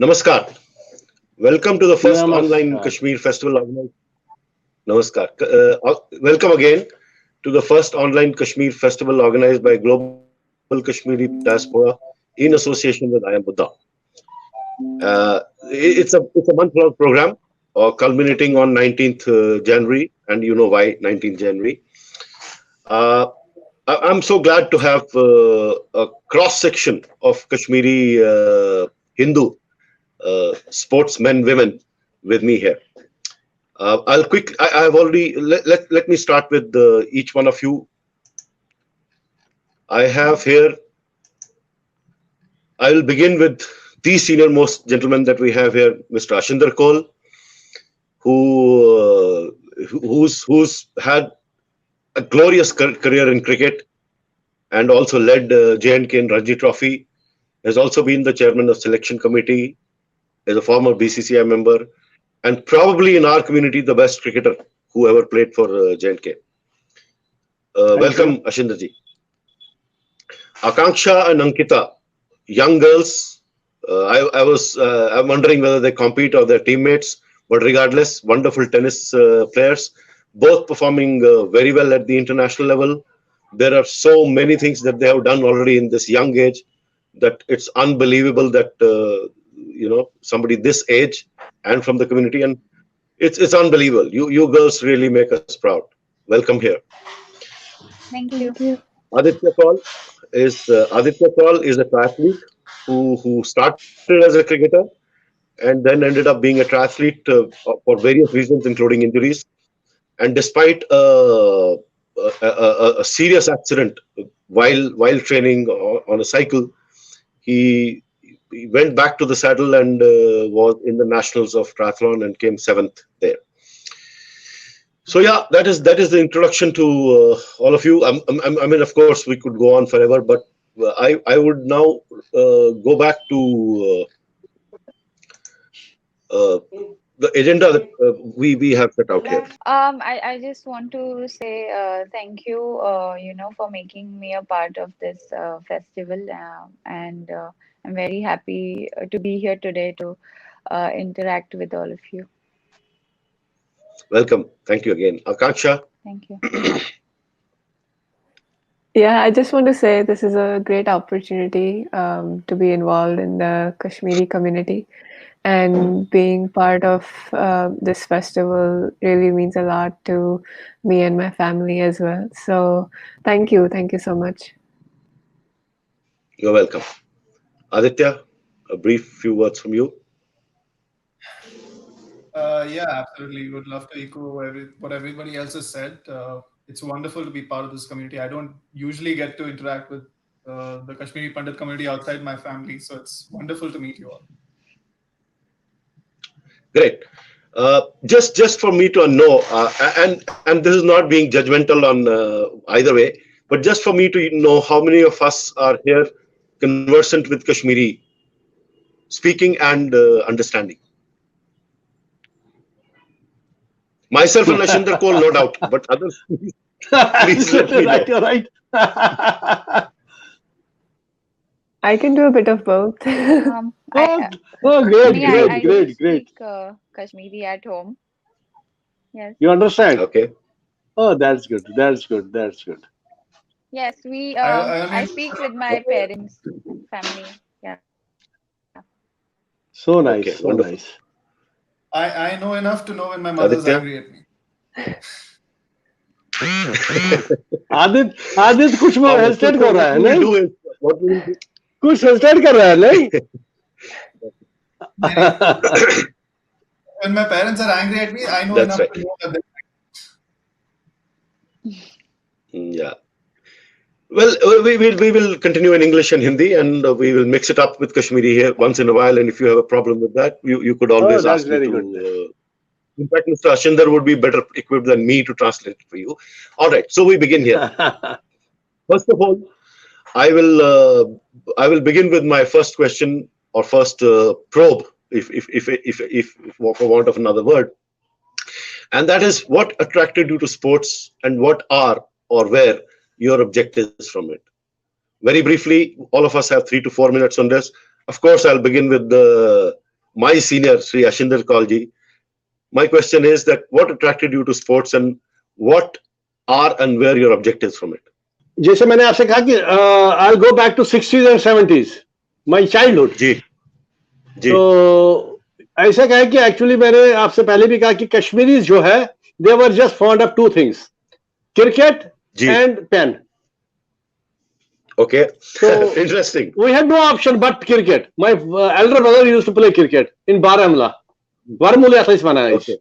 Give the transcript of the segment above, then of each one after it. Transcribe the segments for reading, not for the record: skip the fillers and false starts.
Namaskar. Welcome to the first online Namaskar. Kashmir festival organized. Namaskar. Welcome again to the first online Kashmir festival organized by Global Kashmiri Diaspora in association with I Am Buddha. It's a month-long program, culminating on 19th January, and you know why 19th January. Uh, I'm so glad to have a cross section of Kashmiri Hindu sportsmen, women with me here. I've already let me start with each one of you. I have here. I will begin with the senior most gentleman that we have here, Mr. Ashinder Kaul, who's had a glorious career in cricket and also led J&K in Ranji Trophy. Has also been the chairman of selection committee, as a former BCCI member, and probably in our community the best cricketer who ever played for J&K. Thank Welcome, you. Ashinderji. Akanksha and Ankita, young girls. I'm wondering whether they compete or they're teammates, but regardless, wonderful tennis players, both performing very well at the international level. There are so many things that they have done already in this young age that it's unbelievable that somebody this age and from the community, and it's unbelievable. You girls really make us proud. Welcome here. Thank you. Thank you. Aditya Kaul is a triathlete who started as a cricketer and then ended up being a triathlete for various reasons, including injuries. And despite a serious accident while training on a cycle, he went back to the saddle and was in the nationals of triathlon and came seventh there. So yeah, that is the introduction to all of you. I mean, of course, we could go on forever, but I would now go back to the agenda that we have set out here. I just want to say thank you, for making me a part of this festival, and I'm very happy to be here today to interact with all of you. Welcome. Thank you again, Akanksha. Thank you. Yeah, I just want to say this is a great opportunity to be involved in the Kashmiri community, and being part of this festival really means a lot to me and my family as well. So, thank you so much. You're welcome. Aditya, a brief few words from you. Yeah, absolutely. Would love to echo what everybody else has said. It's wonderful to be part of this community. I don't usually get to interact with the Kashmiri Pandit community outside my family, so it's wonderful to meet you all. Great. Just for me to know, and this is not being judgmental on either way, but just for me to know how many of us are here conversant with Kashmiri speaking and understanding. Myself and Ashinder Kaul, no doubt, but others, please let me know. Right, you're right. I can do a bit of both. I Oh, me great, I great, do great, great. speak Kashmiri at home. Yes. You understand? Okay. Oh, that's good. That's good. That's good. Yes, we I I only speak with my parents, family. Yeah. So Okay. nice. So Wonderful. nice. I know enough to know when my mother's Aditya. angry at me. Aditya कुछ में All right. So hesitate कर रहा what है we will नहीं? do is what we will do. कुछ hesitate कर रहा है नहीं? When my parents are angry at me, I know That's enough right. to know that. Yeah. Well, we will continue in English and Hindi, and we will mix it up with Kashmiri here once in a while. And if you have a problem with that, you could Oh, always that's ask me very to. good. In fact, Mr. Ashinder would be better equipped than me to translate it for you. All right, so we begin here. First of all, I will begin with my first question or first probe, if for want of another word, and that is what attracted you to sports and what are or were your objectives from it. Very briefly, all of us have 3 to 4 minutes on this. Of course, I'll begin with my senior, Sri Ashinder Kaulji. My question is that what attracted you to sports and what are and where your objectives from it? जैसे मैंने आपसे कहा कि I'll go back to 60s and 70s, my childhood. जी, जी. तो ऐसा कहा कि actually मैंने आपसे पहले भी कहा कि कश्मीरीज जो है they were just fond of two things, cricket ji. and pen. Okay. So Interesting. we had no option but cricket. My elder brother used to play cricket in Baramulla. Varmula था इस माना है. Okay.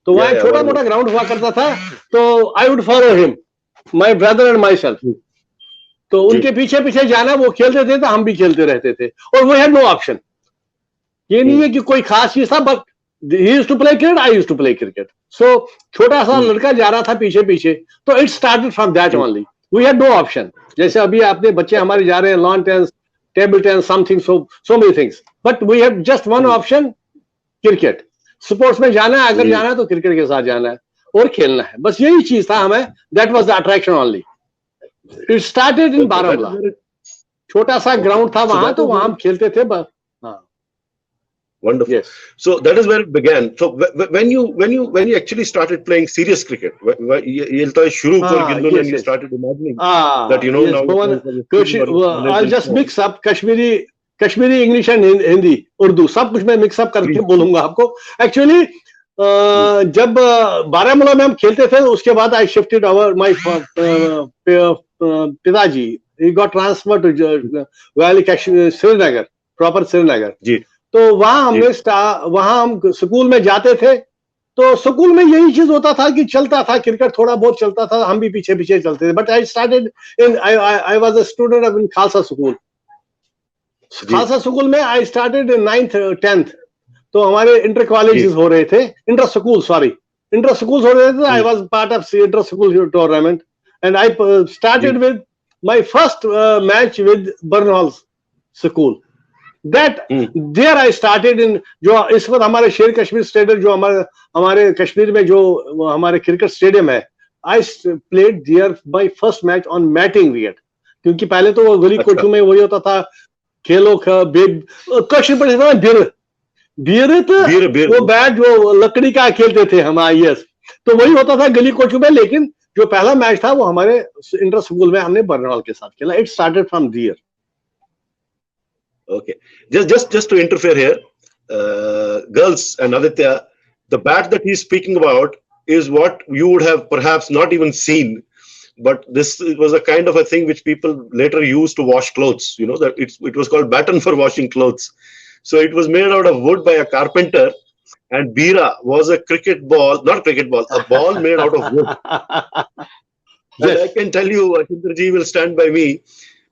तो वहाँ Yeah, छोटा मोटा ground हुआ करता था, तो I would follow him, my brother and myself. तो उनके पीछे पीछे जाना, वो खेलते थे तो हम भी खेलते रहते थे, और we had no option. ये नहीं है कि कोई खास चीज था, but he used to play cricket, I used to play cricket. So छोटा सा लड़का जा रहा था पीछे पीछे, तो it started from that only. We had no option. जैसे अभी आपने बच्चे हमारे जा रहे हैं lawn tennis, table tennis, something, so many things. But we had just one option, cricket. Sports में जाना है, अगर जाना है तो क्रिकेट के साथ जाना है और खेलना है, बस यही चीज था हमें. That was the attraction only. It started in Baramulla. छोटा सा ग्राउंड था वहां, तो वहां हम खेलते थे. Wonderful. Yes. So that is where it began. So when you actually started playing serious cricket, you started imagining that now I'll just mix up Kashmiri English and Hindi Urdu सब कुछ मैं मिक्सअप करके बोलूंगा आपको. एक्चुअली जब बारामूला में हम खेलते थे, उसके बाद आई शिफ्टेड अवर माय पिताजी, he got transfer to valley Srinagar, proper Srinagar जी. तो वहां हम स्कूल में जाते थे, तो स्कूल में यही चीज होता था कि चलता था क्रिकेट, थोड़ा बहुत चलता था, हम भी पीछे पीछे चलते थे. But I started in I was a student of in Khalsa school. Khalsa school में I started in 9th 10th. तो हमारे इंटर कॉलेजेस हो रहे थे, इंटर स्कूल्स हो रहे थे. I was part of inter school tournament and I started with my first match with Burnhall school. That there I started in, जो इस वक्त हमारे शेर कश्मीर स्टेडियम, जो हमारे कश्मीर में जो हमारे क्रिकेट स्टेडियम है, I played there my first match on matting wicket. क्योंकि पहले तो वो गली कोठू में वही होता था, खेलो कश्मीर पर बीर वो बैट जो लकड़ी का खेलते थे हम. यस, तो वही होता था गली कोठू में. लेकिन जो पहला मैच था वो हमारे इंटर स्कूल में हमने बर्नहॉल के साथ खेला. It started from there. Okay, just to interfere here, girls and Aditya, the bat that he's speaking about is what you would have perhaps not even seen, but this was a kind of a thing which people later used to wash clothes. You know that it was called baton for washing clothes. So it was made out of wood by a carpenter, and Bira was a a ball made out of wood. And I can tell you, Ashinder ji will stand by me,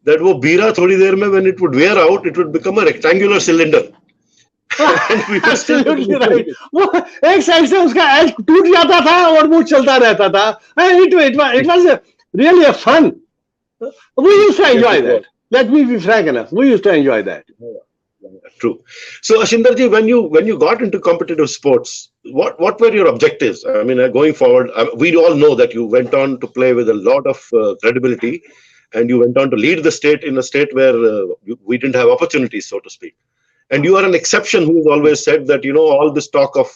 that वो बीरा थोड़ी देर में when it would wear out, it would become a rectangular cylinder. Absolutely right. वो एक side से उसका as टूट जाता था और वो चलता रहता था. It was really a fun. We used to enjoy that. Let me be frank enough. We used to enjoy that. True. So Ashinder ji, when you got into competitive sports, what were your objectives? I mean, going forward, we all know that you went on to play with a lot of credibility. And you went on to lead the state in a state where we didn't have opportunities, so to speak. And you are an exception who has always said that, all this talk of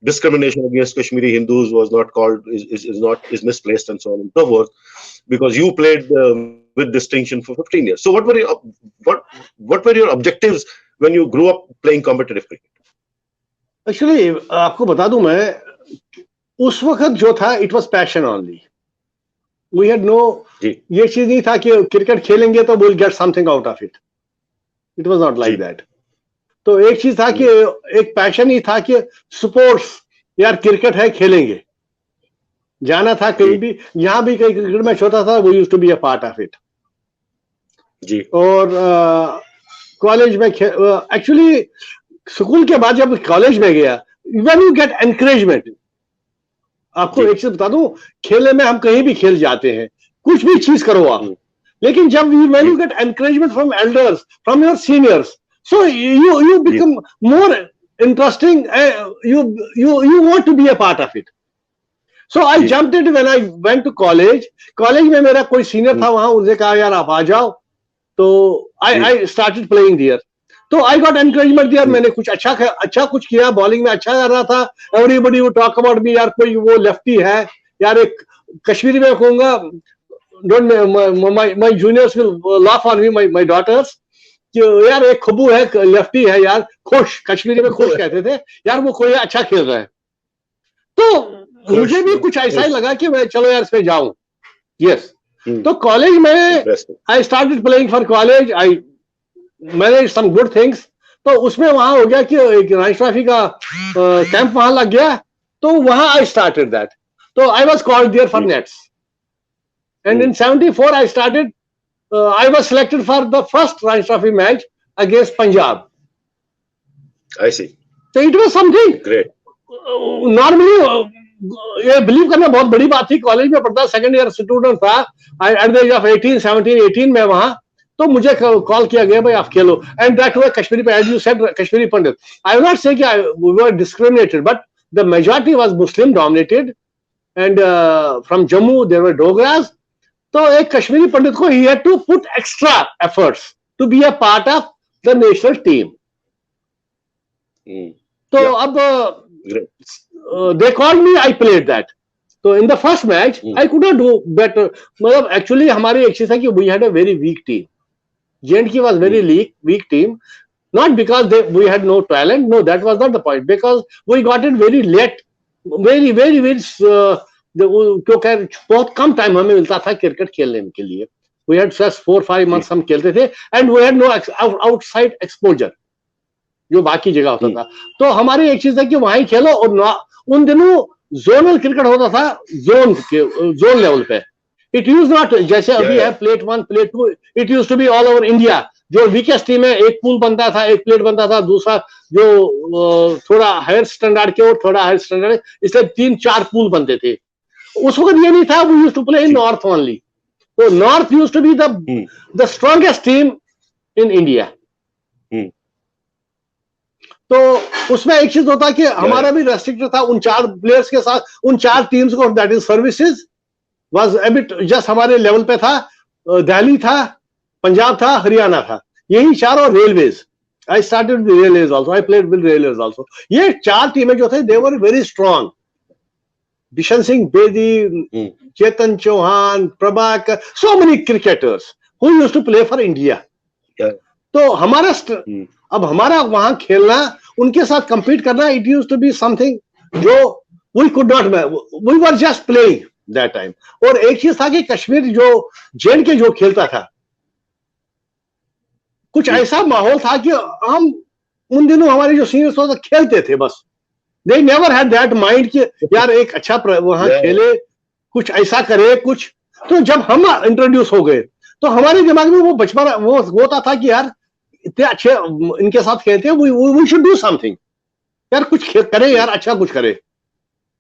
discrimination against Kashmiri Hindus was not called, is misplaced and so on and so forth, because you played with distinction for 15 years. So what were your objectives when you grew up playing competitive cricket? Actually, आपको बता दूं मैं, उस वक्त जो था, it was passion only. We had no, ये चीज नहीं था कि क्रिकेट खेलेंगे तो we'll get something out of it. It was not like that. तो एक चीज था कि एक पैशन ही था कि स्पोर्ट्स, यार क्रिकेट है, खेलेंगे. जाना था कहीं भी, यहाँ भी कहीं क्रिकेट मैच होता था, we used to be a part of it. जी. और कॉलेज में एक्चुअली स्कूल के बाद जब कॉलेज में गया, when you get encouragement, आपको एक चीज बता दूं, खेलने में हम कहीं भी खेल जाते हैं, कुछ भी चीज करो आप, लेकिन जब when you get encouragement from elders, from your seniors, so you become more interesting. You want to be a part of it. So I jumped it when I went to college. College में मेरा कोई senior था वहां, उनसे कहा यार आप आ जाओ, तो I started playing there. तो आई गॉट एनकरेजमेंट दिया, मैंने कुछ अच्छा कुछ किया, बॉलिंग में अच्छा कर रहा था. Everybody would talk about me, यार कोई वो लेफ्टी है यार, एक कश्मीरी में कहूंगा, don't my juniors will laugh on me, my daughters, कि यार एक खबू है, लेफ्टी है यार, खुश, कश्मीरी में खुश कहते थे यार, वो कोई अच्छा खेल रहा है. तो मुझे भी कुछ ऐसा ही लगा कि मैं चलो यार इसमें जाऊं. यस. तो कॉलेज में I started playing for college, I manage some good things. तो उसमें वहां हो गया कि एक राइस ट्रॉफी का कैंप वहां लग गया, तो वहां आई स्टार्टेड दैट. तो I was called there for nets, and in 74 I started. I was selected for the first Ranji Trophy match against Punjab. I see. So it was something. Great. Normally, ये believe करना बहुत बड़ी बात थी. College में पढ़ता, second year student था, at the age of 18 में वहां. तो मुझे कॉल किया गया, भाई आप खेलो, and that was Kashmiri, as you said, Kashmiri Pandit. I will not say कि we were discriminated, but the majority was Muslim dominated, and from Jammu there were Dogras. तो एक कश्मीरी पंडित को ही had to put extra efforts to be a part of the national team. तो अब they called me, I played that. तो in the first match I could not do better. मतलब actually हमारी एक चीज है कि we had a very weak team. J&K was very weak team, not because we had no talent, no, that was not the point, because we got it very late, very क्योंकि बहुत कम time हमें मिलता था cricket खेलने के लिए. We had just 4-5 months हम खेलते थे, and we had no outside exposure जो बाकी जगह होता था. तो हमारी एक चीज है कि वहां ही खेलो, और उन दिनों जोनल क्रिकेट होता था, जोन लेवल पे. It used not, जैसे अभी है plate 1, plate 2, it used to be all over India. जो वीकेस्ट टीम है, एक पूल बनता था, एक प्लेट बनता था, दूसरा जो थोड़ा हायर स्टैंडर्ड के और थोड़ा हायर स्टैंडर्ड, इसलिए 3-4 पूल बनते थे. उस वक्त ये नहीं था. We used to play in North only. So North used to be the strongest team in India. तो उसमें एक चीज होता कि हमारा भी रेस्ट्रिक्टेड था उन 4 प्लेयर्स के साथ, उन 4 टीम्स को. That is services was a bit just हमारे लेवल पे था. दिल्ली था, पंजाब था, हरियाणा था, यही 4, और railways. I started with railways also, I played with railways also. ये 4 टीमें जो थे, they were very strong. Bishan Singh Bedi, Chetan Chauhan, Prabhakar, so many cricketers who used to play for India. तो हमारा अब हमारा वहां खेलना, उनके साथ compete करना, it used to be something जो we could not, we were just playing that time. और एक चीज था कि कश्मीर जो J&K जो खेलता था, कुछ ऐसा माहौल था कि हम उन दिनों हमारे जो सीनियर्स होते खेलते थे बस. They never had that mind कि यार एक अच्छा वहां खेले, कुछ ऐसा करे कुछ. तो जब हम इंट्रोड्यूस हो गए, तो हमारे दिमाग में वो बचपन वो होता था कि यार इतने अच्छे इनके साथ खेलते हैं, we should do something. यार कुछ करे, यार अच्छा कुछ करे.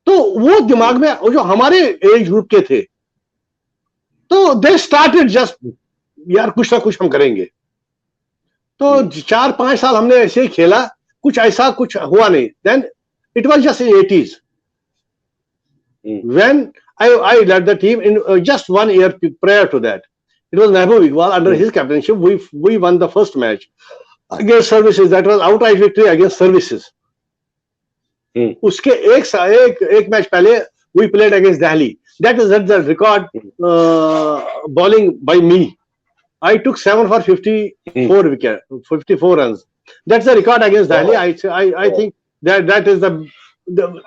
तो वो दिमाग में जो हमारे एज ग्रुप के थे, तो दे स्टार्टेड जस्ट, यार कुछ ना कुछ हम करेंगे. तो 4-5 साल हमने ऐसे ही खेला, कुछ ऐसा कुछ हुआ नहीं. Then it was just in 80s when I led the team in just 1 year prior to that. It was Mehboob Iqbal. Under his captainship we won the first match against Services. That was outright victory against Services. उसके एक match पहले we played against Delhi. That is the record bowling by me. I took 7 for 54 runs. That's the record against Delhi. I think that is the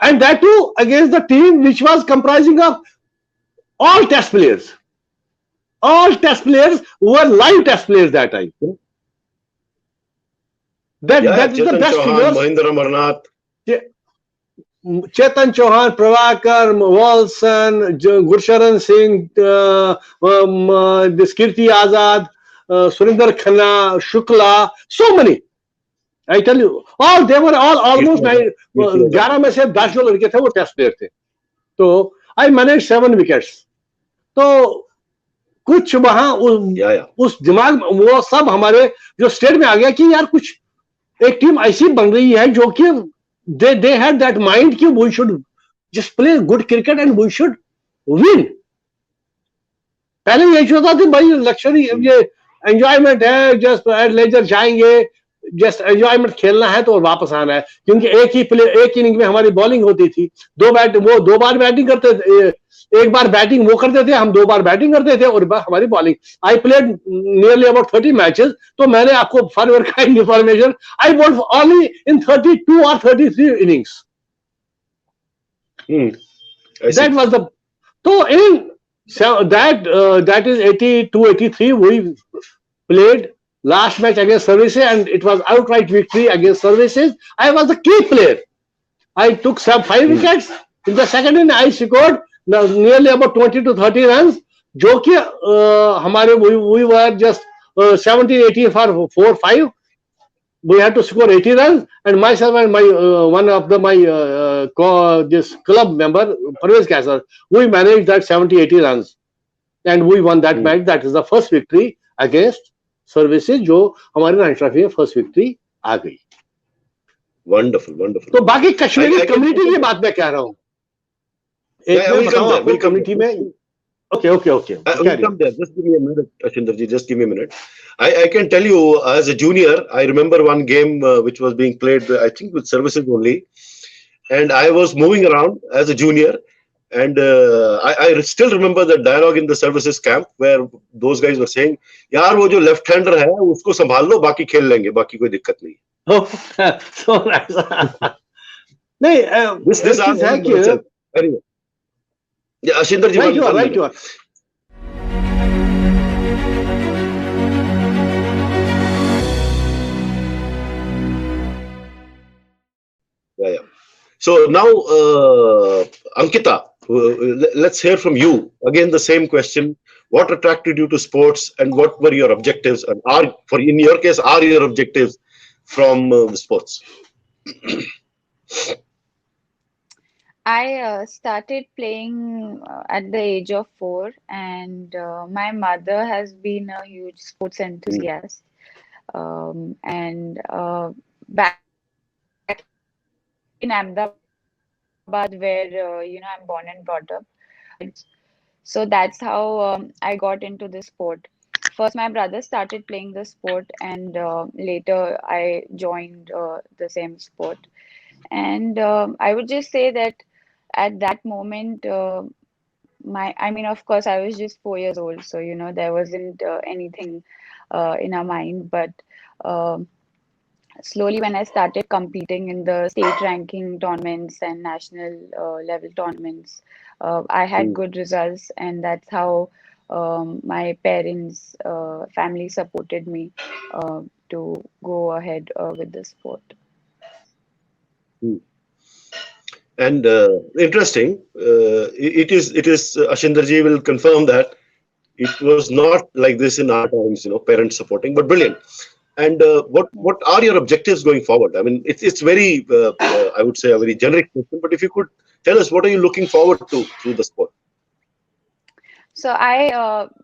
and that too against the team which was comprising of all test players. All test players were live test players that time. That is the best figures. Mahindra Amarnath. Chetan Chauhan, Prabhakar, वॉल्सन, Gursharan Singh, Kirti Azad, Surendra Khanna, Shukla, so many. I tell you, all they were all almost 11 में से 10 जो लड़के थे वो test player थे. तो I managed 7 wickets. तो कुछ वहां उस दिमाग में वो सब हमारे जो स्टेट में आ गया कि यार कुछ एक टीम ऐसी बन रही है जो कि they had that mind कि we should just play good cricket and we should win. पहले यही होता था भाई लक्ष्य ये एंजॉयमेंट है, जस्ट एट लेजर जाएंगे, जस्ट एंजॉयमेंट खेलना है तो वापस आना है, क्योंकि एक इनिंग में हमारी बॉलिंग होती थी, वो 2 बार बैटिंग करते थे, एक बार बैटिंग वो करते थे, हम 2 बार बैटिंग करते थे और हमारी bowling. I played nearly about 30 matches, तो मैंने आपको for your kind information, I bowled only in 32 और 33 इनिंग्स। दैट वाज द, तो इन that is 82-83 we played last match against Services and it was outright victory against Services. I was the key player. I took 5 wickets. In the second inning I scored nearly about 20 to 30 runs, जो कि हमारे we were just 17-18 for 4-5. We had to score 80 runs, and myself and my one of my this club member Parvez Kaisar, we managed that 70-80 runs, and we won that match. That is the first victory against Services, जो हमारे run trophy में first victory आ गई। Wonderful wonderful. तो बाकी Kashmiri community की बात मैं कह रहा हूँ, एक कम्युनिटी में Okay. We'll come there. Just give me a minute, Ashindarji. Just give me a minute. I can tell you, as a junior, I remember one game which was being played, I think, with Services only, and I was moving around as a junior, and I still remember the dialogue in the Services camp where those guys were saying, "यार वो जो left-hander है, उसको संभाल लो, बाकी खेल लेंगे, बाकी कोई दिक्कत नहीं." So nice. नहीं, this है कि anyway. Yeah, Ashindarji, right, you are. Yeah. So now, Ankita, let's hear from you. Again, the same question. What attracted you to sports and what were your objectives? And in your case, are your objectives from the sports? I started playing at the age of 4, and my mother has been a huge sports enthusiast. And back in Ahmedabad, where I'm born and brought up, so that's how I got into the sport. First, my brother started playing the sport, and later I joined the same sport. And I would just say that at that moment, of course, I was just 4 years old, so there wasn't anything in our mind. But slowly, when I started competing in the state ranking tournaments and national level tournaments, I had good results, and that's how my parents, family supported me to go ahead with the sport. And interesting, it is Ashindarji will confirm that it was not like this in our times, parents supporting, but brilliant. And what are your objectives going forward? I mean, it's very, I would say, a very generic question, but if you could tell us, what are you looking forward to through the sport? So I,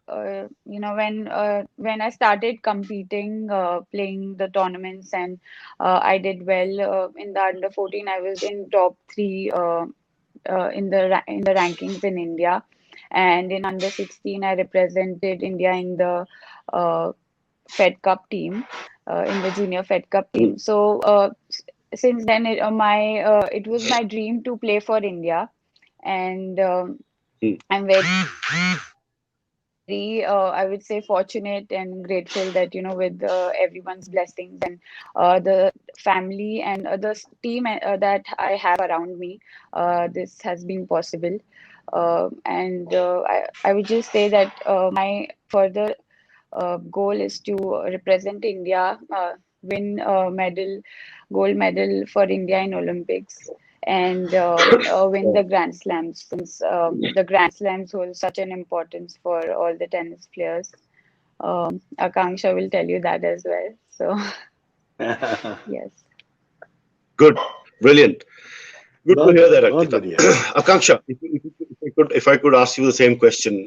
when I started competing, playing the tournaments, and I did well in the under 14. I was in top 3 in the rankings in India, and in under 16, I represented India in the Fed Cup team, in the junior Fed Cup team. So since then, it was my dream to play for India, and I'm very, I would say, fortunate and grateful that with everyone's blessings and the family and the team that I have around me, this has been possible. And I would just say that my further goal is to represent India, win gold medal for India in Olympics, and win the Grand Slams, since the Grand Slams hold such an importance for all the tennis players. Akanksha will tell you that as well. So, yes. Good, brilliant. Good to hear that, Ankita. Akanksha, if I could ask you the same question,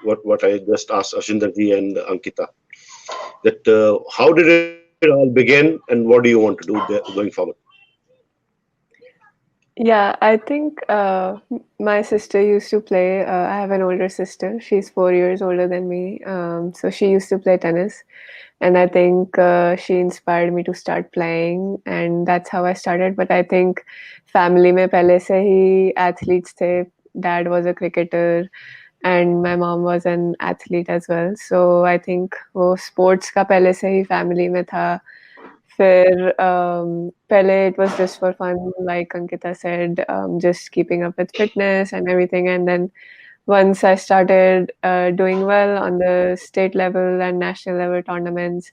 what I just asked Ashindarji and Ankita, that how did it all begin, and what do you want to do going forward? Yeah, I think my sister used to play. I have an older sister. She's 4 years older than me. So she used to play tennis. And I think she inspired me to start playing. And that's how I started. But I think family में पहले से ही athletes थे. Dad was a cricketer and my mom was an athlete as well. So I think वो sports का पहले से ही family में था. फिर पहले it was just for fun, like Ankita said, just keeping up with fitness and everything. And then once I started doing well on the state level and national level tournaments,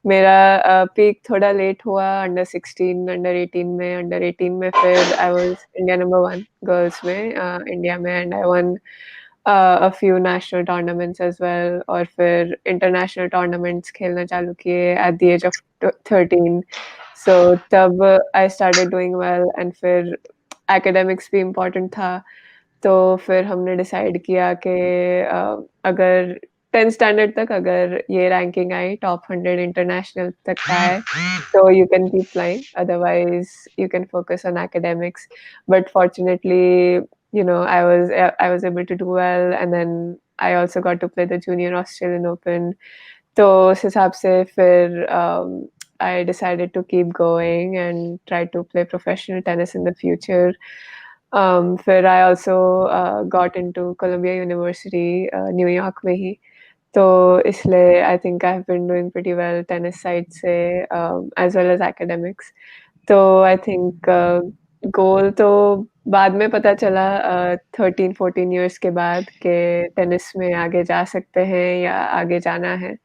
मेरा peak थोड़ा late हुआ under 16, under 18 में, under 18 में फिर I was India number 1 girls में India में, and I won a few national tournaments as well. और फिर international tournaments खेलना चालू किए at the age of 13. So तब I started doing well, and फिर academics भी important था. तो फिर हमने डिसाइड किया कि अगर 10th स्टैंडर्ड तक अगर ये रैंकिंग आई टॉप 100 इंटरनेशनल तक का है so you can keep flying, otherwise you can focus on academics. But fortunately, I was able to do well, and then I also got to play the Junior Australian Open. तो उस हिसाब से फिर I decided to keep going and try to play professional tennis in the future. फिर I also got into Columbia University, New York में ही. तो इसलिए I think I've been doing pretty well tennis side से as well as academics. तो I think goal तो बाद में पता चला 13-14 years के बाद कि टेनिस में आगे जा सकते हैं या आगे जाना है.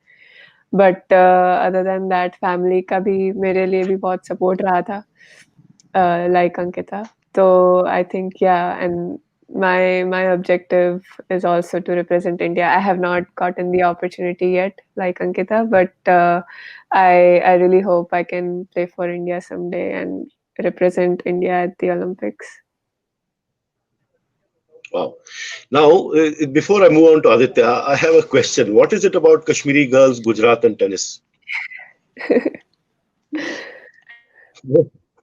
But other than that family का भी मेरे लिए भी बहुत सपोर्ट रहा था, like Ankita. So I think and my objective is also to represent India. I have not gotten the opportunity yet, like Ankita, but I really hope I can play for India someday and represent India at the Olympics. Wow. Now, before I move on to Aditya, I have a question. What is it about Kashmiri girls, Gujarat, and tennis?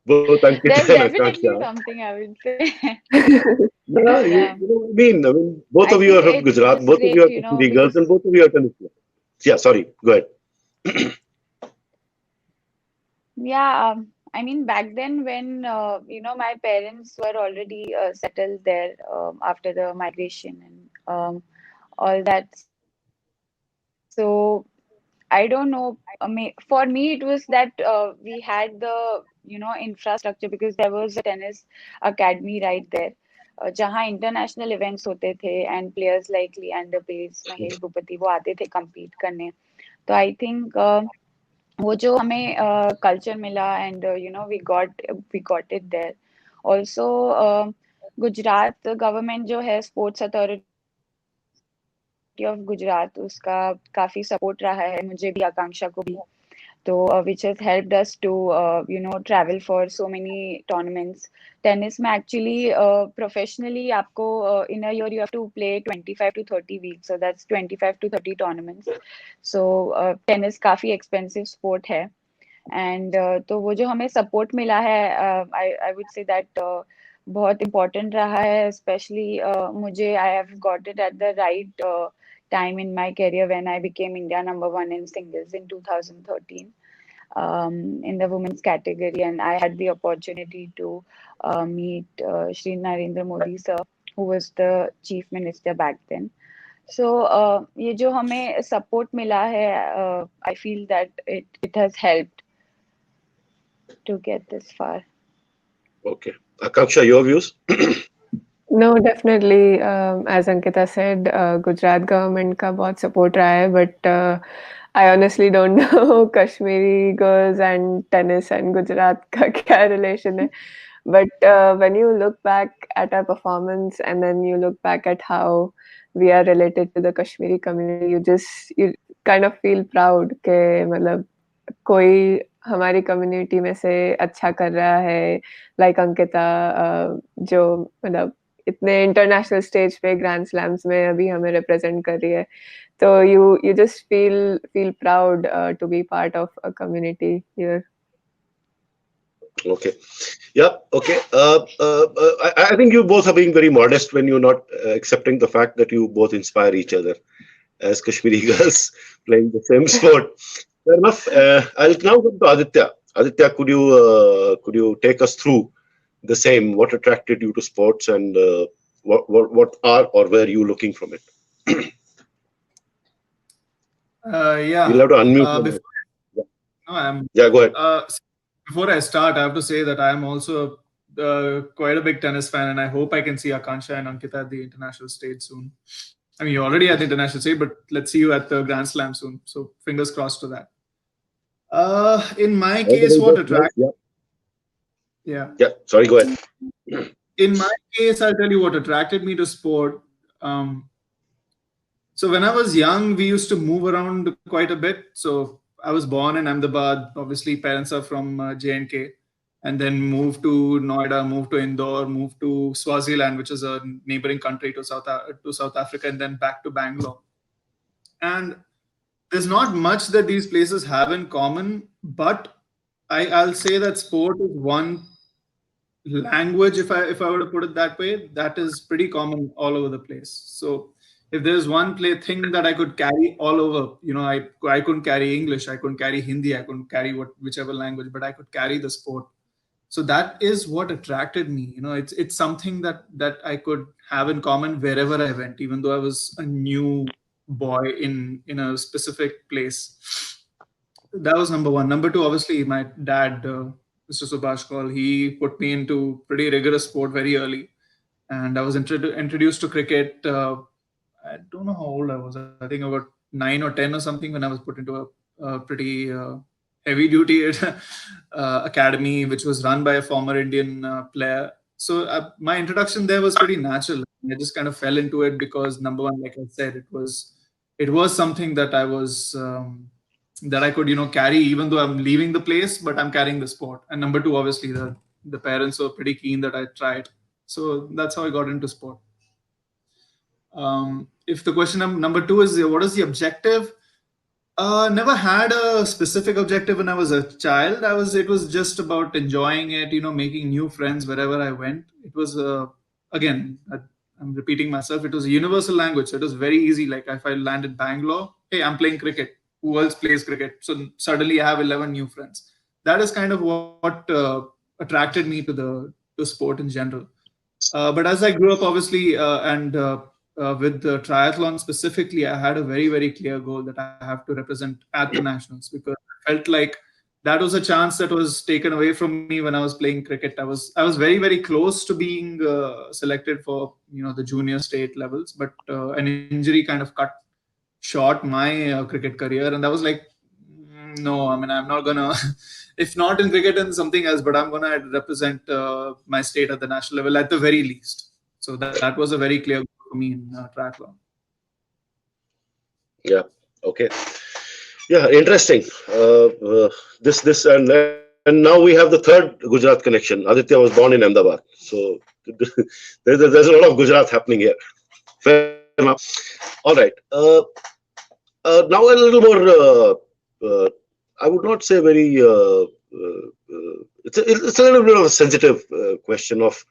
Both Ankita There's and definitely Akansha. something, I would say. Yeah, Yeah. you know what I mean, both I of you are think from Gujarat, it's both of you great, are Kashmiri girls, because and both of you are tennis players. Yeah, sorry, go ahead. yeah, I mean, back then when my parents were already settled there after the migration and all that. So I don't know. For me, it was that we had the infrastructure, because there was a tennis academy right there, जहाँ international events होते थे and players like Leander Paes, Mahesh Bhupathi वो आते थे compete करने. तो I think वो जो हमें culture मिला, and we got it there. Also, Gujarat government जो है, sports authority ऑफ गुजरात, उसका काफी सपोर्ट रहा है मुझे भी, आकांक्षा को भी. तो which has helped us to travel for so many tournaments. Tennis में एक्चुअली प्रोफेशनली आपको in a year you have to play 25 to 30 weeks, so that's 25 to 30 tournaments. So tennis काफी एक्सपेंसिव स्पोर्ट है, एंड तो वो जो हमें support मिला है, आई वुड से दैट बहुत इम्पोर्टेंट रहा है. स्पेशली मुझे I have got it at the right time in my career when I became India number 1 in singles in 2013 in the women's category, and I had the opportunity to meet Shri Narendra Modi sir, who was the chief minister back then. So ये जो हमें support मिला है, I feel that it has helped to get this far. Okay. Akansha, your views? No, definitely. As Ankita said, Gujarat government का बहुत support रहा है, but I honestly don't know Kashmiri girls and tennis and Gujarat का क्या relation है. But when you look back at our performance, and then you look back at how we are related to the Kashmiri community, you kind of feel proud कि मतलब कोई हमारी community में से अच्छा कर रहा है, like Ankita, जो मतलब इतने इंटरनेशनल स्टेज पे ग्रैंड स्लैम्स में अभी हमें रिप्रेजेंट कर रही है. तो you just feel proud to be part of a community here. Okay. Yeah. Okay. I think you both are being very modest when you're not accepting the fact that you both inspire each other as Kashmiri girls playing the same sport. Fair enough. I'll now go to Aditya. Aditya, could you take us through the same? What attracted you to sports, and what are or were you looking from it? Yeah. You'll have to unmute. Yeah, go ahead. Before I start, I have to say that I am also quite a big tennis fan, and I hope I can see Akansha and Ankita at the international stage soon. I mean, you're already at the international stage, but let's see you at the Grand Slam soon. So fingers crossed to that. In my case, what attracted? Yeah. Sorry, go ahead. In my case, I'll tell you what attracted me to sport. So when I was young, we used to move around quite a bit. So I was born in Ahmedabad. Obviously, parents are from J&K, and then moved to Noida, moved to Indore, moved to Swaziland, which is a neighboring country to South Africa, and then back to Bangalore. And there's not much that these places have in common, but I'll say that sport is one language, if I were to put it that way, that is pretty common all over the place. So if there's one thing that I could carry all over, I couldn't carry English, I couldn't carry Hindi, I couldn't carry whichever language, but I could carry the sport. So that is what attracted me. It's something that I could have in common wherever I went, even though I was a new boy in a specific place. That was number one. Number two, obviously, my dad, Mr. Subhash Kaul, he put me into pretty rigorous sport very early, and I was introduced to cricket. I don't know how old I was. I think about 9 or 10 or something when I was put into a pretty heavy duty academy, which was run by a former Indian player. So my introduction there was pretty natural. I just kind of fell into it because, number one, like I said, it was something that I was that I could carry, even though I'm leaving the place, but I'm carrying the sport. And number two, obviously, the parents were pretty keen that I tried. So that's how I got into sport. If the question number two is what is the objective? Never had a specific objective when I was a child. It was just about enjoying it, making new friends wherever I went. It was again, I'm repeating myself. It was a universal language. So it was very easy. Like if I land in Bangalore, hey, I'm playing cricket. Who else plays cricket? So suddenly I have 11 new friends. That is kind of what attracted me to sport in general. But as I grew up, obviously, and with the triathlon specifically, I had a very, very clear goal that I have to represent at the nationals, because I felt like that was a chance that was taken away from me when I was playing cricket. I was very, very close to being selected for the junior state levels, but an injury kind of cut short my cricket career, and I was like, no, I mean, I'm not gonna if not in cricket, in something else, but I'm gonna represent my state at the national level at the very least. So that was a very clear goal for me in triathlon. Yeah. Okay. Yeah. Interesting. This and now we have the third Gujarat connection. Aditya was born in Ahmedabad, so there's a lot of Gujarat happening here. Fair enough. All right. Now a little more. I would not say very. It's a little bit of a sensitive question of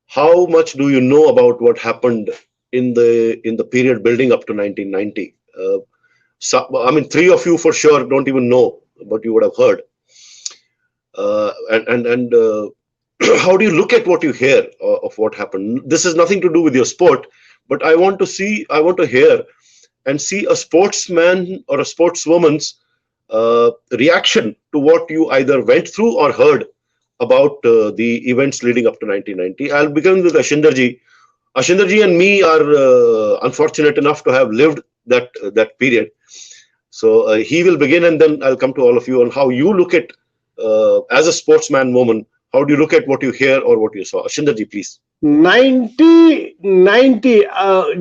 how much do you know about what happened in the period building up to 1990. So, I mean, three of you for sure don't even know, but you would have heard. And how do you look at what you hear of what happened? This has nothing to do with your sport, but I want to hear and see a sportsman or a sportswoman's reaction to what you either went through or heard about the events leading up to 1990. I'll begin with Ashindarji. Ashindarji and me are unfortunate enough to have lived that period. So he will begin, and then I'll come to all of you on how you look at, as a sportsman woman, how do you look at what you hear or what you saw? Ashindarji, please. 90,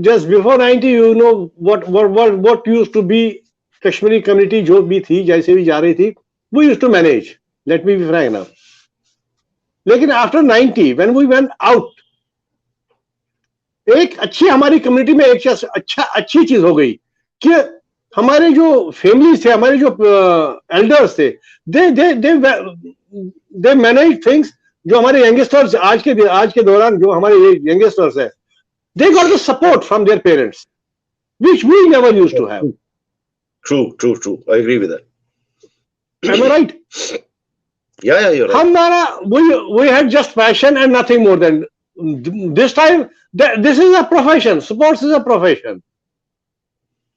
just before 90, what used to be Kashmiri community, जो भी थी, जैसे भी जा रही थी, we used to manage. Let me be frank now. लेकिन after 90, when we went out, एक अच्छी हमारी कम्युनिटी में एक अच्छी चीज हो गई कि हमारे जो फैमिलीज थे, हमारे जो एल्डर्स थे, दे मैनेज थिंग्स, जो हमारे यंगस्टर्स आज के दौरान जो हमारे यंगस्टर्स है, they got the support from their parents which we never used to have. True. I agree with that. Am I right? Yeah, you're right. हमारा we had just passion and nothing more than this time. This is a profession. Sports is a profession.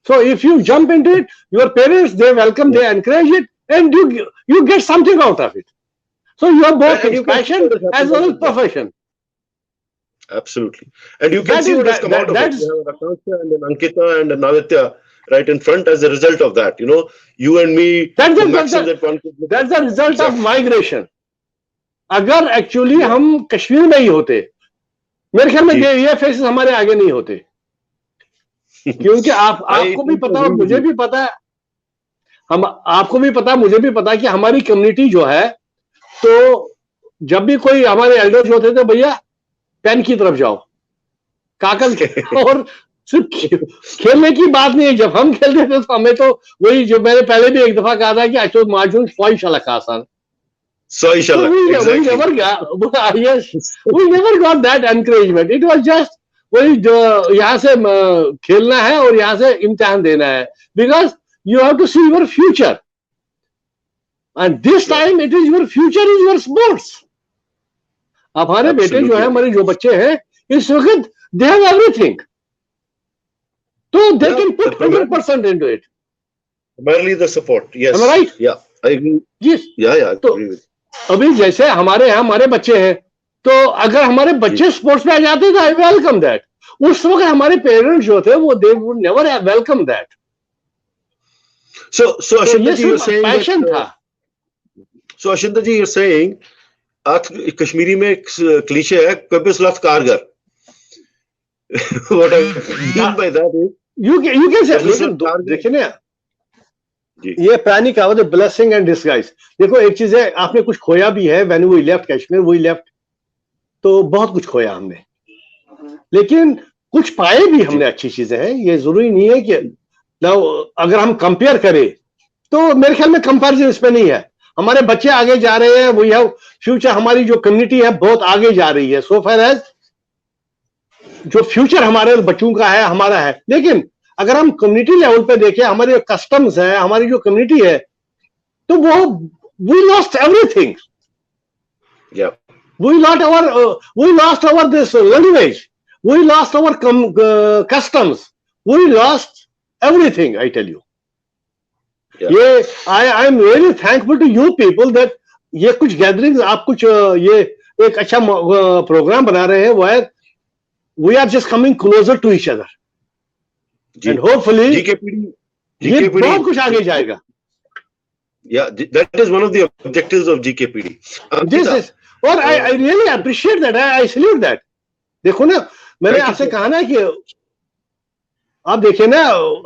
So if you jump into it, your parents, they welcome, they encourage it, and you get something out of it. So you have both passion as well as profession. Absolutely. And you can see what has come out of it. You have Akansha and then Ankita and then Navitya right in front as a result of that. You know, you and me. That's the result of migration. अगर actually हम कश्मीर में ही होते, मेरे ख्याल में ये faces हमारे आगे नहीं होते, क्योंकि आपको भी पता और मुझे भी पता है, आपको भी पता मुझे भी पता कि हमारी कम्युनिटी जो है, तो जब भी कोई हमारे एल्डर्स होते थे, भैया पेन की तरफ जाओ, कागज, और सिर्फ खेलने की बात नहीं है. जब हम खेलते थे तो हमें तो वही जो मैंने पहले भी एक दफा कहा था कि अशोक मार्जुन सॉइशाला आसान. We never got that encouragement. It was just वही जो यहाँ से खेलना है और यहाँ से इम्तिहान देना है, because you have to see your future, and this time it is your future is your sports. हमारे बेटे जो है, हमारे जो बच्चे हैं इस वक्त, they have everything, so they can put 100% into it. Primarily the support. Yes. Am I right? Yeah, I agree. Yes. Yeah, I agree with. अभी जैसे हमारे यहाँ हमारे बच्चे हैं, तो अगर हमारे बच्चे स्पोर्ट्स में आ जाते तो आई वेलकम दैट. उस वक्त हमारे पेरेंट्स जो थे वो they would never have welcome that. So Ashinta ji, you're saying passion था. So Ashinta ji, you're saying आज कश्मीरी में एक क्लीशे है, कपिस लफ कारगर. What I mean by that is you can say, देखिए ना, ये पुरानी कहावत है, ब्लेसिंग एंड डिसगाइज. देखो एक चीज है, आपने कुछ खोया भी है. When we left Kashmir, we left, तो बहुत कुछ खोया हमने, लेकिन कुछ पाए भी हमने. अच्छी चीजें हैं, ये जरूरी नहीं है कि अगर हम कंपेयर करें तो मेरे ख्याल में कंपैरिजन इसमें नहीं है. हमारे बच्चे आगे जा रहे हैं, वी हैव फ्यूचर. हमारी जो कम्युनिटी है बहुत आगे जा रही है, सो फार एज जो फ्यूचर हमारे बच्चों का है, हमारा है. लेकिन अगर हम कम्युनिटी लेवल पे देखें, हमारे कस्टम्स है, हमारी जो कम्युनिटी है, तो वो we lost everything. We lost our this language. We lost our customs. We lost everything, I tell you. Yeah, I am really thankful to you people that ये कुछ गैदरिंग्स, आप कुछ ये एक अच्छा प्रोग्राम बना रहे हैं, where we are just coming closer to each other. And hopefully ये बहुत कुछ आगे जाएगा. Yeah, that is one of the objectives of GKPD. This is, और I really appreciate that. I salute that. देखो ना, मैंने आपसे कहा ना कि आप देखिए ना,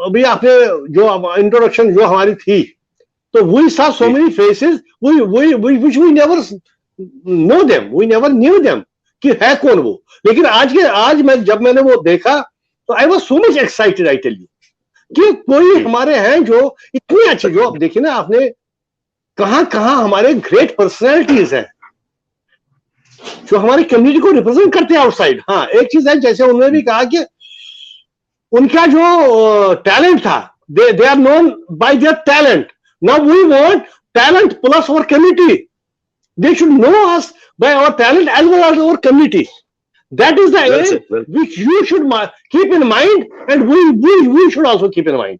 अभी आपने जो इंट्रोडक्शन जो हमारी थी, तो we saw so many faces which we never know them, we never knew them कि है कौन वो. लेकिन आज जब मैंने वो देखा, तो I was so much excited, I tell you, कि कोई हमारे हैं जो इतने अच्छे, जो आप देखिए ना, आपने कहां हमारे ग्रेट पर्सनैलिटीज हैं जो हमारी कम्युनिटी को रिप्रेजेंट करते हैं आउटसाइड. हाँ, एक चीज है, जैसे उन्होंने भी कहा कि उनका जो टैलेंट था, they are known by their talent. Now we want talent plus our community. They should know us by our talent as well as our community. That is the aim which you should keep in mind, and we should also keep in mind.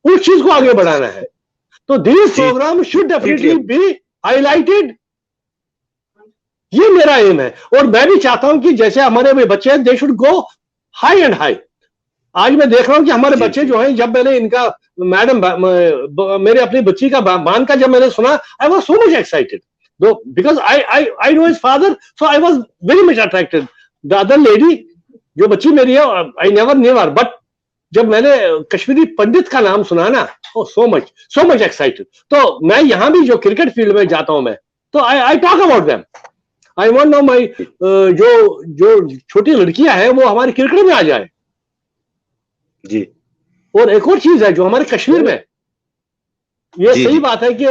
उस चीज को आगे बढ़ाना है. तो this program should definitely be highlighted. ये मेरा M है, और मैं भी चाहता हूं कि जैसे हमारे बच्चे हैं, they should go high and high. आज मैं देख रहा हूं कि हमारे बच्चे जो हैं, जब मैंने इनका मेरे अपनी बच्ची का बान का जब मैंने सुना, I was so much excited. Though, because I know his father, so I was very much attracted. The other lady, जो बच्ची मेरी है, I never knew her, but जब मैंने कश्मीरी पंडित का नाम सुना ना, oh so much excited. तो मैं यहाँ भी जो क्रिकेट फील्ड में जाता हूँ मैं, तो I talk about them. I want now my जो छोटी लड़कियां हैं वो हमारी क्रिकेट में आ जाए. जी. और एक और चीज है जो हमारे कश्मीर में, ये सही बात है कि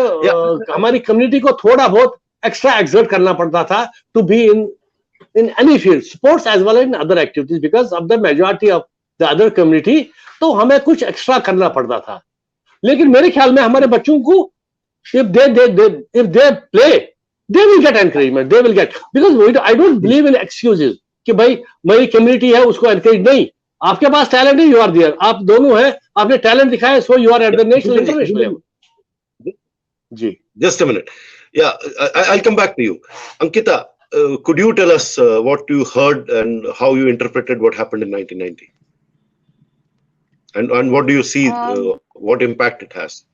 हमारी कम्युनिटी को थोड़ा बहुत extra exert करना पड़ता था to be in any field, sports as well as in other activities, because of the majority of the other community. तो हमें कुछ एक्स्ट्रा करना पड़ता था. लेकिन मेरे ख्याल में हमारे बच्चों को if they play, they will get encouragement, they will get, because I don't believe in excuses कि भाई मेरी कम्युनिटी है उसको एनकरेज नहीं. आपके पास टैलेंट है, यू आर देयर, आप दोनों हैं, आपने टैलेंट दिखाया, so you are at the national international level. जी, just a minute. Yeah, I'll come back to you. Ankita, could you tell us what you heard and how you interpreted what happened in 1990? And what do you see, what impact it has?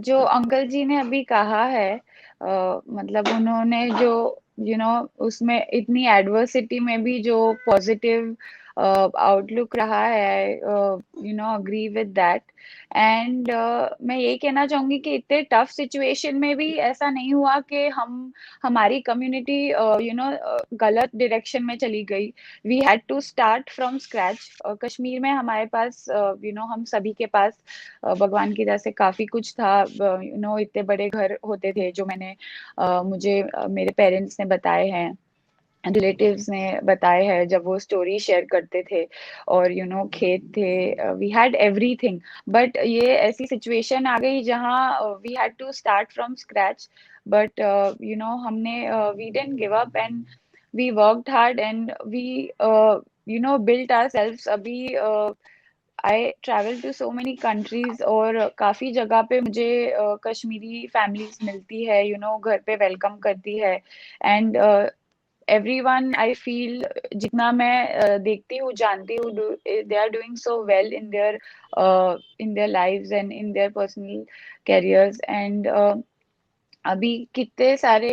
जो uncle जी ने अभी कहा है, मतलब उन्होंने जो उसमें इतनी एडवर्सिटी में भी जो पॉजिटिव आउटलुक रहा है, अग्री विद दैट. एंड मैं ये कहना चाहूंगी कि इतने टफ सिचुएशन में भी ऐसा नहीं हुआ कि हमारी कम्युनिटी गलत डायरेक्शन में चली गई. We had to start from scratch. Kashmir में हमारे पास हम सभी के पास भगवान की दया से काफी कुछ था. इतने बड़े घर होते थे जो मुझे मेरे पेरेंट्स ने बताए हैं, रिलेटिव्स ने बताए हैं जब वो स्टोरी शेयर करते थे. और खेत थे, वी हैड एवरीथिंग. बट ये ऐसी सिचुएशन आ गई जहाँ we had to start from scratch. But हमने we didn't give up and we worked hard and we built ourselves. अभी I travel to so many countries और काफी जगह पे मुझे कश्मीरी फैमिलीज मिलती है, घर पे वेलकम करती है. एंड everyone I feel, जितना मैं देखती हूँ, जानती हूँ, they are doing so well in their lives and in their personal careers. And अभी कितने सारे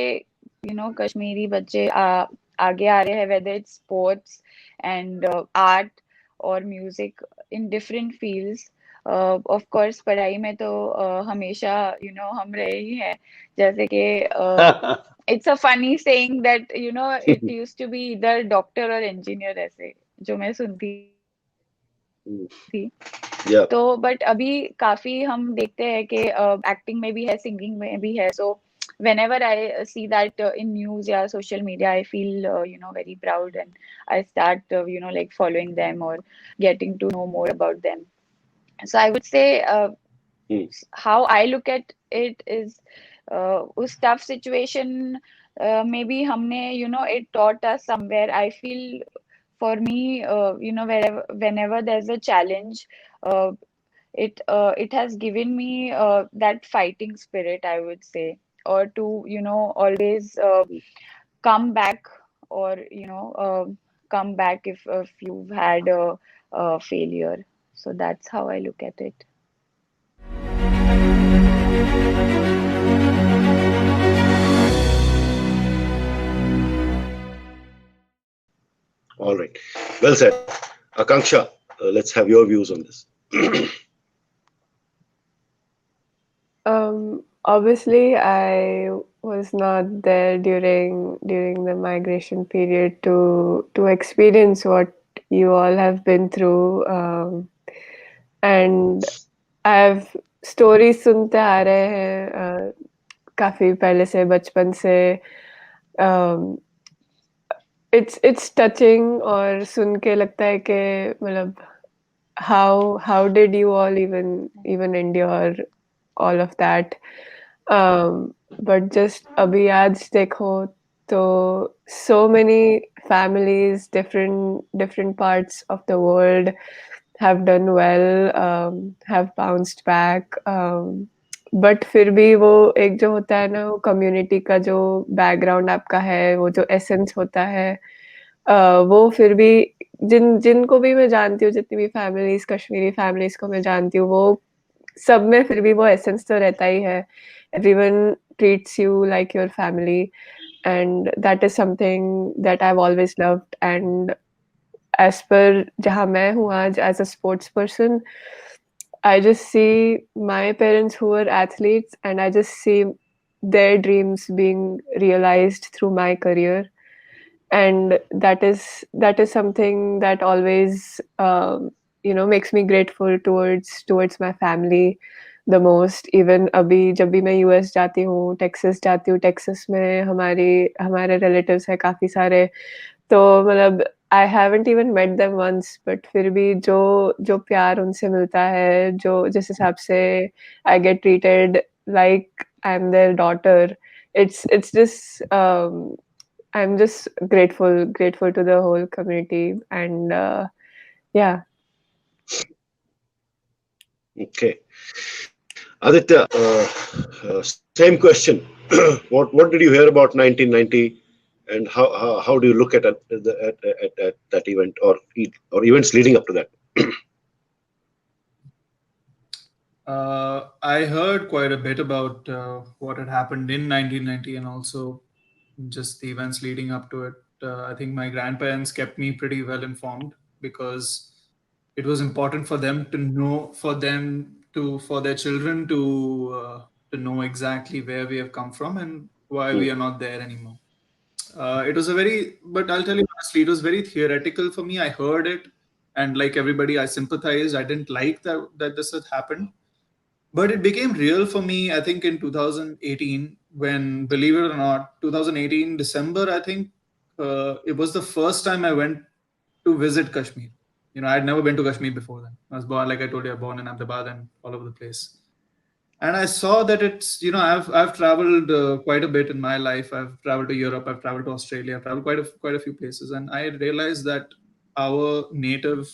कश्मीरी बच्चे आगे आ रहे हैं, whether it's sports and art or music in different fields. Of course पढ़ाई में तो हमेशा हम रहे ही हैं. जैसे कि it's a funny saying that it used to be either doctor or engineer, ऐसे जो मैं सुनती थी. Yeah. तो बट अभी काफी हम देखते हैं कि एक्टिंग में भी है, सिंगिंग में भी है. सो whenever I see that in news or social media, I feel very proud, and I start like following them or getting to know more about them. So I would say how I look at it is उस tough situation maybe हमने it taught us somewhere. I feel for me whenever there's a challenge, it has given me that fighting spirit, I would say, or to always come back, or come back if you've had a failure. So that's how I look at it. All right, well said. Akanksha, let's have your views on this. Obviously, I was not there during the migration period to experience what you all have been through, and I've stories सुनते आ रहे हैं काफी पहले से, बचपन से. It's touching और सुन के लगता है कि मतलब how did you all even endure all of that. But just अभी आज देखो तो so many families, different parts of the world have done well, have bounced back. But फिर भी वो एक जो होता है ना, वो कम्युनिटी का जो बैकग्राउंड आपका है, वो जो एसेंस होता है, वो फिर भी जिनको भी मैं जानती हूँ, जितनी भी फैमिलीज, कश्मीरी फैमिलीज को मैं जानती हूँ, वो सब में फिर भी वो एसेंस तो रहता ही है. Everyone treats you like your family, and that is something that I have always loved. And as per जहाँ मैं हूँ आज as a sports person, I just see my parents who were athletes, and I just see their dreams being realized through my career. And that is something that always makes me grateful towards my family, the most. Even अभी जब भी मैं US जाती हूँ, Texas जाती हूँ, Texas में हमारे relatives हैं काफ़ी सारे, तो मतलब I haven't even met them once, but फिर भी जो प्यार उनसे मिलता है, जिस हिसाब से I get treated like I'm their daughter, it's just I'm just grateful to the whole community, and yeah. Okay. Aditya, same question. What did you hear about 1990, and how do you look at that event or events leading up to that? I heard quite a bit about what had happened in 1990 and also just the events leading up to it. I think my grandparents kept me pretty well informed because it was important for them to know, for their children to know exactly where we have come from and why we are not there anymore. It was but I'll tell you honestly, it was very theoretical for me. I heard it, and like everybody, I sympathized. I didn't like that this had happened. But it became real for me, I think, in 2018, when, believe it or not, 2018 December, I think, it was the first time I went to visit Kashmir. I'd never been to Kashmir before then. I was born, like I told you, I was born in Ahmedabad and all over the place. And I saw that it's, I've traveled quite a bit in my life. I've traveled to Europe, I've traveled to Australia, I've traveled quite a few places. And I realized that our native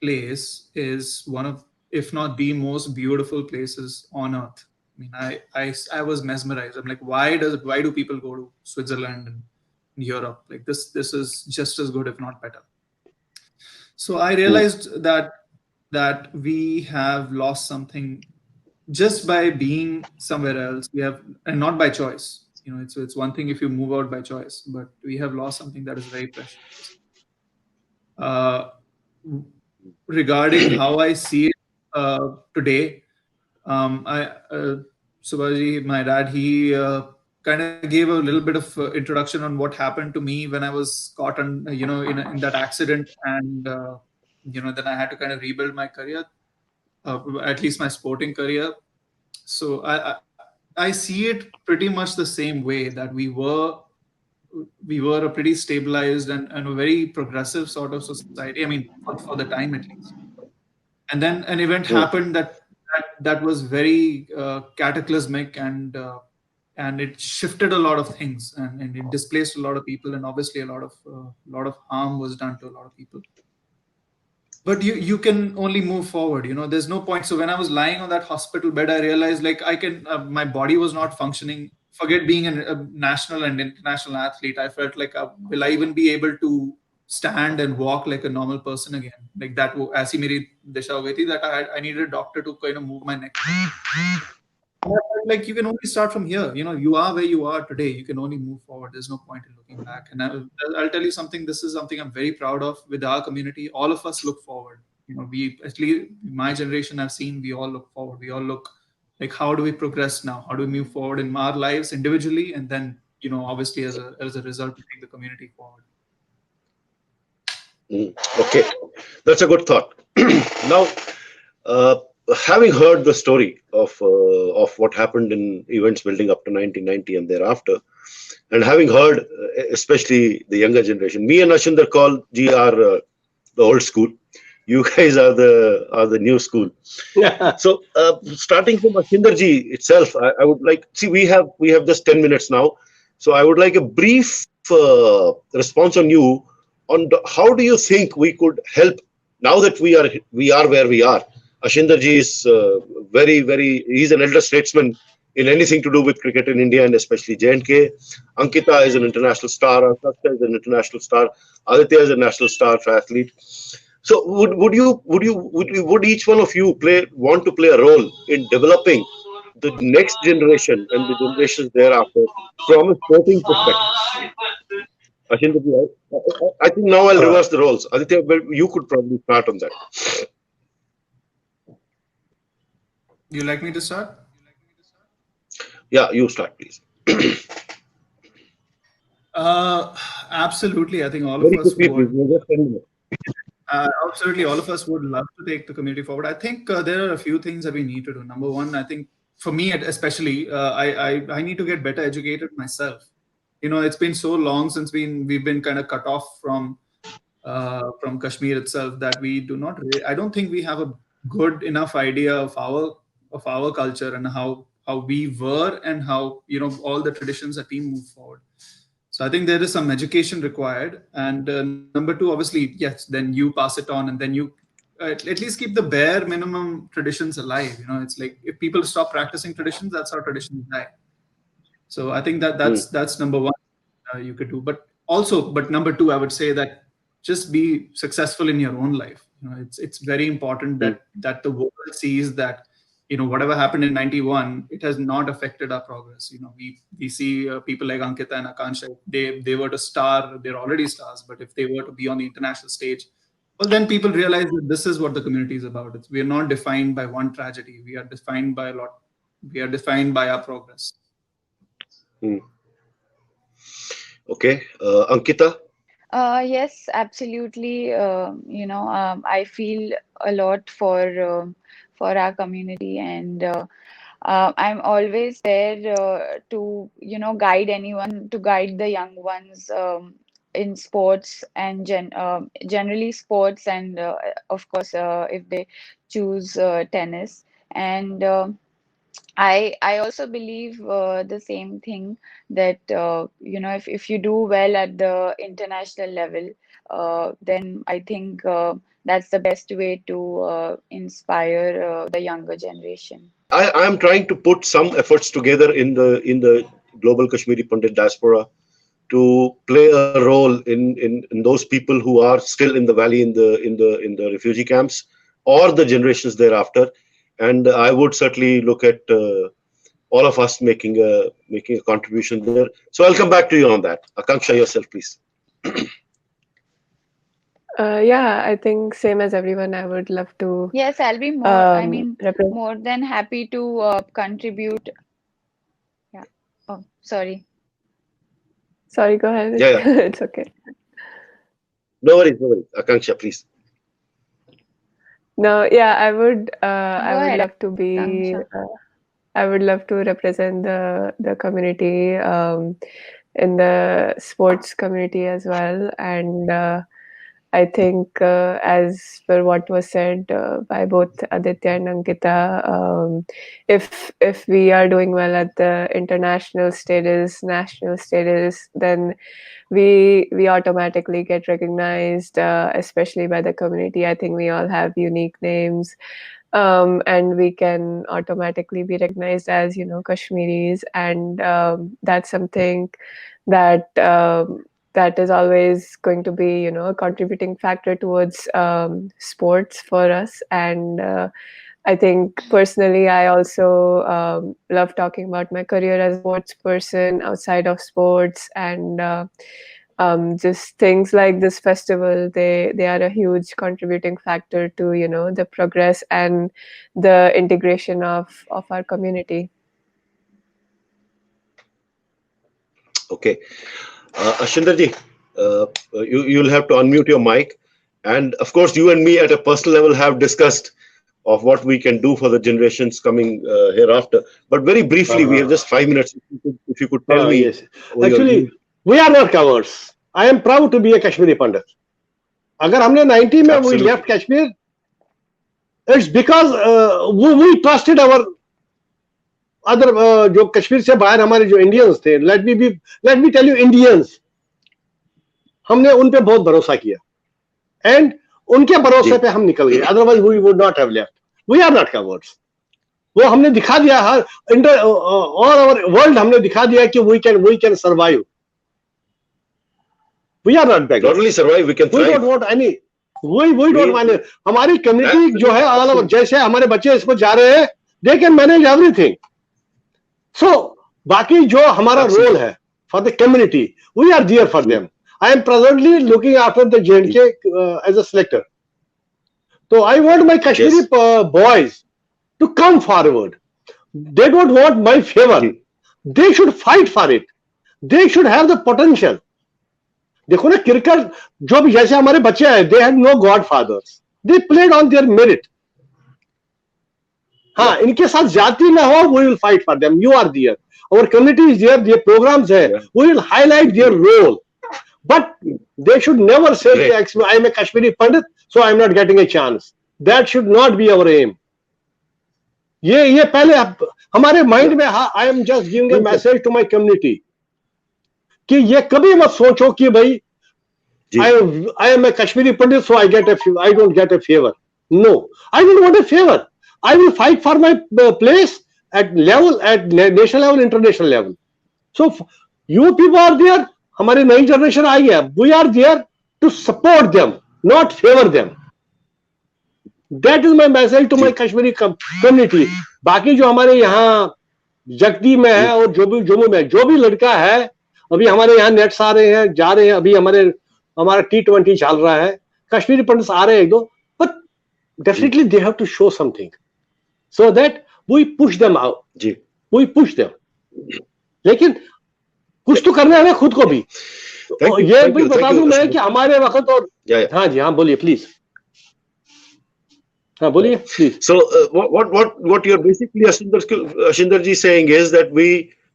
place is one of, if not the most beautiful places on earth. I mean, I was mesmerized. I'm like, why do people go to Switzerland and Europe? Like this is just as good, if not better. So I realized that we have lost something just by being somewhere else. And not by choice. It's one thing if you move out by choice, but we have lost something that is very precious. Regarding how I see it today, Subhaji, my dad, he kind of gave a little bit of introduction on what happened to me when I was caught in that accident, and then I had to kind of rebuild my career, at least my sporting career. So I see it pretty much the same way, that we were a pretty stabilized and a very progressive sort of society. I mean, for the time at least. And then an event happened that was very cataclysmic, and it shifted a lot of things, and it displaced a lot of people, and obviously a lot of harm was done to a lot of people. But you can only move forward. There's no point. So when I was lying on that hospital bed, I realized like my body was not functioning. Forget being a national and international athlete. I felt like, will I even be able to stand and walk like a normal person again? Like that, aisi meri disha ho gayi thi, that I needed a doctor to kind of move my neck. Like, you can only start from here. You are where you are today. You can only move forward. There's no point in looking back. And I'll tell you something. This is something I'm very proud of with our community. All of us look forward. We, at least my generation, I've seen, we all look forward. We all look like, how do we progress now? How do we move forward in our lives individually, and then obviously as a result, we take the community forward. Okay, that's a good thought. Now, having heard the story of what happened in events building up to 1990 and thereafter, and having heard especially the younger generation, me and Ashinder Kaul ji are the old school. You guys are the new school. So starting from Ashinder ji itself, I would like, see, we have just 10 minutes now, so I would like a brief response on you on how do you think we could help now that we are where we are. Ashinder ji is he's an elder statesman in anything to do with cricket in India and especially J&K. Ankita is an international star. Ankita is an international star. Aditya is a national star athlete. So would each one of you want to play a role in developing the next generation and the generations thereafter from a sporting perspective? Ashinder ji, I think now I'll reverse the roles. Aditya, you could probably start on that. You like me to start? Yeah, you start, please. Absolutely. I think all Very of us quickly, would. please. Just 10 minutes. Absolutely, all of us would love to take the community forward. I think there are a few things that we need to do. Number one, I think for me especially, I need to get better educated myself. It's been so long since we've been kind of cut off from Kashmir itself that we do not. I don't think we have a good enough idea of our culture and how we were and how all the traditions that we move forward. So I think there is some education required. And number two, obviously, yes, then you pass it on and then you at least keep the bare minimum traditions alive. It's like if people stop practicing traditions, that's how traditions die. So I think that's number one you could do. But number two, I would say that just be successful in your own life. It's very important that the world sees that whatever happened in 91, it has not affected our progress. We see people like Ankita and Akansha, they were to star, they're already stars, but if they were to be on the international stage, well, then people realize that this is what the community is about. We are not defined by one tragedy. We are defined by a lot. We are defined by our progress. Okay, Ankita? Yes, absolutely. I feel a lot for our community, and I'm always there to guide anyone, to guide the young ones in sports and generally sports, and of course if they choose tennis. And I also believe the same thing, that if you do well at the international level, then I think that's the best way to inspire the younger generation. I am trying to put some efforts together in the global Kashmiri Pandit diaspora to play a role in those people who are still in the valley, in the refugee camps, or the generations thereafter. And I would certainly look at all of us making a contribution there. So I'll come back to you on that. Akanksha, yourself, please. Yeah, I think same as everyone, I would love to. Yes, I'll be more than happy to contribute. Yeah. Oh, sorry. Sorry, go ahead. Yeah. It's okay. No worries. Akanksha, please. No, yeah, I would love to be. I would love to represent the community in the sports community as well, and I think as per what was said by both Aditya and Ankita, if we are doing well at the international status, national status, then we automatically get recognized, especially by the community. I think we all have unique names. And we can automatically be recognized as, Kashmiris, and that's something that that is always going to be, a contributing factor towards sports for us. And I think personally, I also love talking about my career as a sports person outside of sports, and just things like this festival, they are a huge contributing factor to the progress and the integration of our community. Okay, Ashindarji, you'll have to unmute your mic, and of course you and me at a personal level have discussed of what we can do for the generations coming hereafter, but very briefly, we have just 5 minutes. If you could tell me. Yes. Actually, we are not cowards. I am proud to be a Kashmiri Pandit. अगर हमने 90 में we left Kashmir, it's because we trusted our other जो कश्मीर से बाहर हमारे जो Indians थे. Let me tell you, Indians, हमने उन पे बहुत भरोसा किया, and उनके भरोसे पे हम निकल गए. Otherwise we would not have left. We are not cowards. वो हमने दिखा दिया हर all our world हमने दिखा दिया कि we can survive. We are not beggars. Not only survive, we can thrive. We don't want any. We don't want. हमारी community जो है अलग, जैसे हमारे बच्चे इसको जा रहे हैं, they can manage everything. So बाकी जो हमारा role है for the community, we are there for them. I am presently looking after the J&K as a selector. So I want my Kashmiri boys to come forward. They don't want my favor. They should fight for it. They should have the potential. देखो ना cricket जो भी जैसे हमारे बच्चे हैं, they had no god fathers, they played on their merit. हाँ, इनके साथ जाति ना हो, we will fight for them. You are there. Our community is there. Their programs है. Yeah. We will highlight their role. But they should never say, Great. I am a Kashmiri Pandit, so I am not getting a chance. That should not be our aim. ये पहले हमारे mind में, I am just giving a message to my community कि ये कभी मत सोचो कि भाई I am a Kashmiri Pandit, so I don't get a favor. No, I don't want a favor. I will fight for my place at national level, international level. So you people are there. हमारी नई generation आई है. We are there to support them, not favor them. That is my message to my Kashmiri community. बाकी जो हमारे यहाँ जगती में है और जो भी जम्मू में जो भी लड़का है, अभी हमारे यहाँ नेट्स आ रहे हैं, जा रहे हैं. अभी हमारा T20 चल रहा है. कश्मीरी पंडित्स आ रहे हैं एक दो, but definitely they have to show something so that we push them out. We push them. लेकिन कुछ तो करना है ना खुद को भी. ये भी बता दूं मैं कि हमारे वक्त और हाँ जी हाँ बोलिए प्लीज. हाँ बोलिए please. So what you're basically Ashindar ji saying is that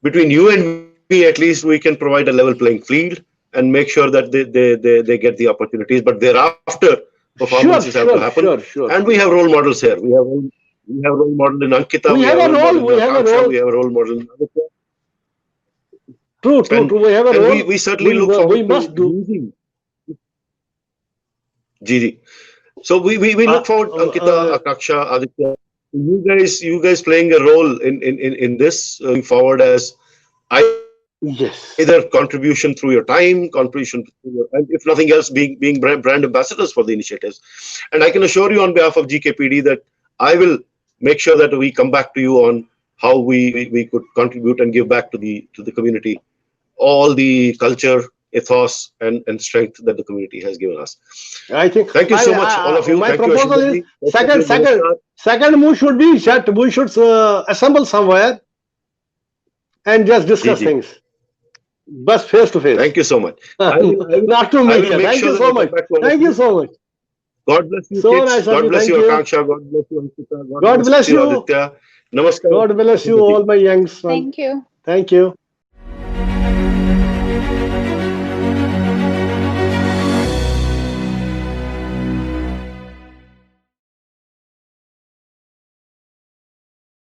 between you and me at least we can provide a level playing field and make sure that they get the opportunities, but thereafter performances have to happen. Sure. And we have role models here. We have role model in Ankita. We have a role model in Aditya. True. We have a role. And we certainly look forward we must to using. Ji. So we look forward, Ankita, Akaksha, Aditya, you guys playing a role in this going forward as either contribution through your time, contribution through your, and if nothing else, being brand ambassadors for the initiatives. And I can assure you on behalf of GKPD that I will make sure that we come back to you on how we could contribute and give back to the community all the culture, ethos and strength that the community has given us. I think. Thank you so much, all of you. My Thank proposal you, is second move should be that we should assemble somewhere and just discuss things. But face to face. Thank you so much. Not to make it. Thank you so much. Thank you so much. God bless you. So kids. nice. God bless you, Akanksha. God bless you, Ankita. God bless you, Aditya. Namaskar. God bless you, all my youngs. Thank you. Thank you.